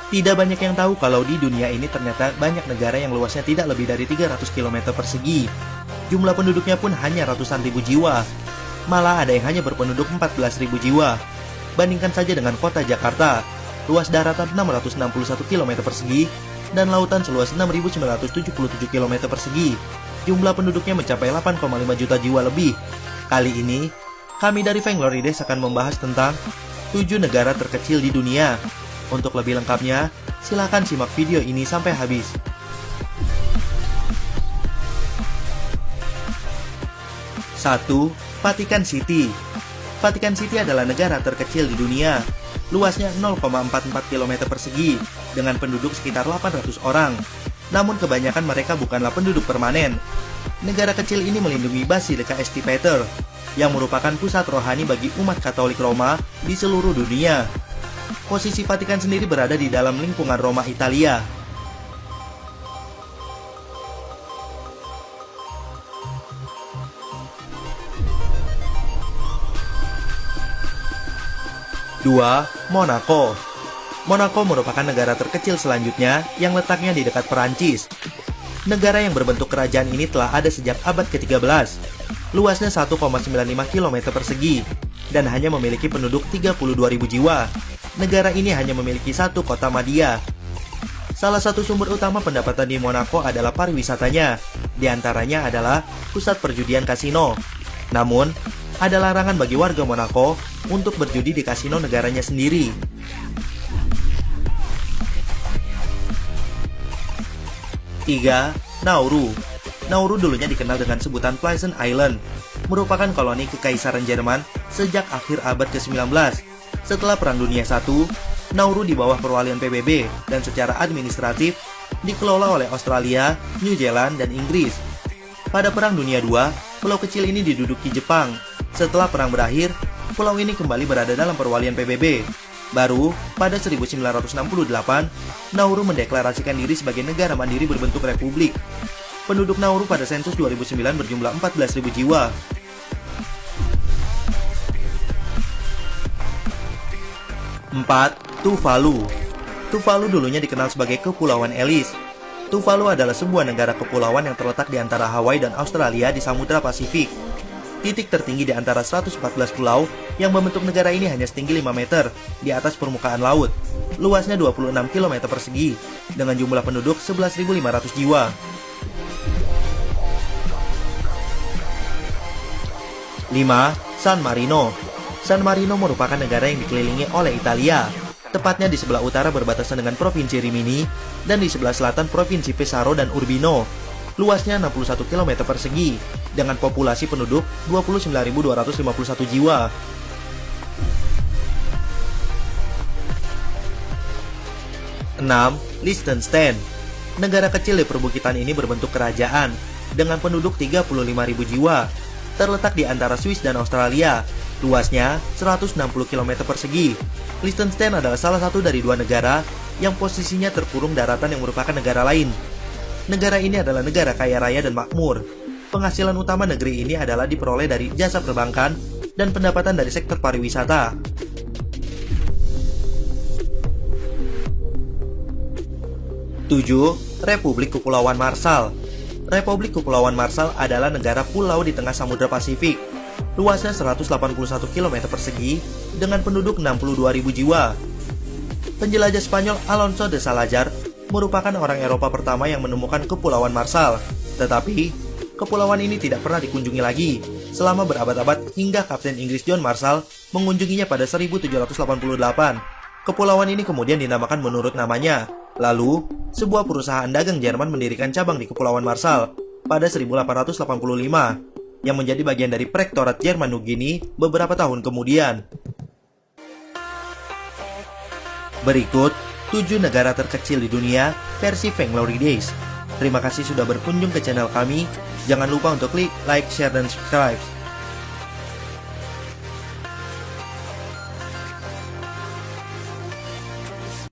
Tidak banyak yang tahu kalau di dunia ini ternyata banyak negara yang luasnya tidak lebih dari 300 km persegi. Jumlah penduduknya pun hanya ratusan ribu jiwa. Malah ada yang hanya berpenduduk 14.000 jiwa. Bandingkan saja dengan kota Jakarta, luas daratan 661 km persegi dan lautan seluas 6.977 km persegi. Jumlah penduduknya mencapai 8,5 juta jiwa lebih. Kali ini, kami dari Vainglory Days akan membahas tentang 7 negara terkecil di dunia. Untuk lebih lengkapnya, silakan simak video ini sampai habis. 1. Vatikan City. Vatikan City adalah negara terkecil di dunia. Luasnya 0,44 km persegi, dengan penduduk sekitar 800 orang. Namun kebanyakan mereka bukanlah penduduk permanen. Negara kecil ini melindungi Basilika St. Peter, yang merupakan pusat rohani bagi umat Katolik Roma di seluruh dunia. Posisi Vatikan sendiri berada di dalam lingkungan Roma, Italia. Dua, Monaco. Monaco merupakan negara terkecil selanjutnya yang letaknya di dekat Perancis. Negara yang berbentuk kerajaan ini telah ada sejak abad ke-13. Luasnya 1,95 km persegi dan hanya memiliki penduduk 32.000 jiwa. Negara ini hanya memiliki satu kota madya. Salah satu sumber utama pendapatan di Monaco adalah pariwisatanya. Di antaranya adalah pusat perjudian kasino. Namun, ada larangan bagi warga Monaco untuk berjudi di kasino negaranya sendiri. 3. Nauru. Nauru dulunya dikenal dengan sebutan Pleasant Island, merupakan koloni Kekaisaran Jerman sejak akhir abad ke-19. Setelah Perang Dunia I, Nauru di bawah perwalian PBB dan secara administratif dikelola oleh Australia, New Zealand, dan Inggris. Pada Perang Dunia II, pulau kecil ini diduduki Jepang. Setelah perang berakhir, pulau ini kembali berada dalam perwalian PBB. Baru pada 1968, Nauru mendeklarasikan diri sebagai negara mandiri berbentuk republik. Penduduk Nauru pada sensus 2009 berjumlah 14.000 jiwa. 4. Tuvalu. Tuvalu dulunya dikenal sebagai Kepulauan Ellis. Tuvalu adalah sebuah negara kepulauan yang terletak di antara Hawaii dan Australia di Samudra Pasifik. Titik tertinggi di antara 114 pulau yang membentuk negara ini hanya setinggi 5 meter di atas permukaan laut. Luasnya 26 km persegi dengan jumlah penduduk 11.500 jiwa. 5. San Marino. San Marino merupakan negara yang dikelilingi oleh Italia, tepatnya di sebelah utara berbatasan dengan Provinsi Rimini dan di sebelah selatan Provinsi Pesaro dan Urbino. Luasnya 61 km persegi dengan populasi penduduk 29.251 jiwa. 6. Liechtenstein. Negara kecil di perbukitan ini berbentuk kerajaan dengan penduduk 35.000 jiwa. Terletak di antara Swiss dan Australia. Luasnya 160 km persegi. Liechtenstein adalah salah satu dari dua negara yang posisinya terkurung daratan yang merupakan negara lain. Negara ini adalah negara kaya raya dan makmur. Penghasilan utama negeri ini adalah diperoleh dari jasa perbankan dan pendapatan dari sektor pariwisata. 7. Republik Kepulauan Marshall. Republik Kepulauan Marshall adalah negara pulau di tengah Samudra Pasifik. Luasnya 181 km persegi dengan penduduk 62.000 jiwa. Penjelajah Spanyol Alonso de Salazar merupakan orang Eropa pertama yang menemukan Kepulauan Marshall. Tetapi, kepulauan ini tidak pernah dikunjungi lagi selama berabad-abad hingga Kapten Inggris John Marshall mengunjunginya pada 1788. Kepulauan ini kemudian dinamakan menurut namanya. Lalu, sebuah perusahaan dagang Jerman mendirikan cabang di Kepulauan Marshall pada 1885 yang menjadi bagian dari Prektorat Jerman Nugini beberapa tahun kemudian. Berikut 7 negara terkecil di dunia versi Vainglory Days. Terima kasih sudah berkunjung ke channel kami. Jangan lupa untuk klik like, share, dan subscribe.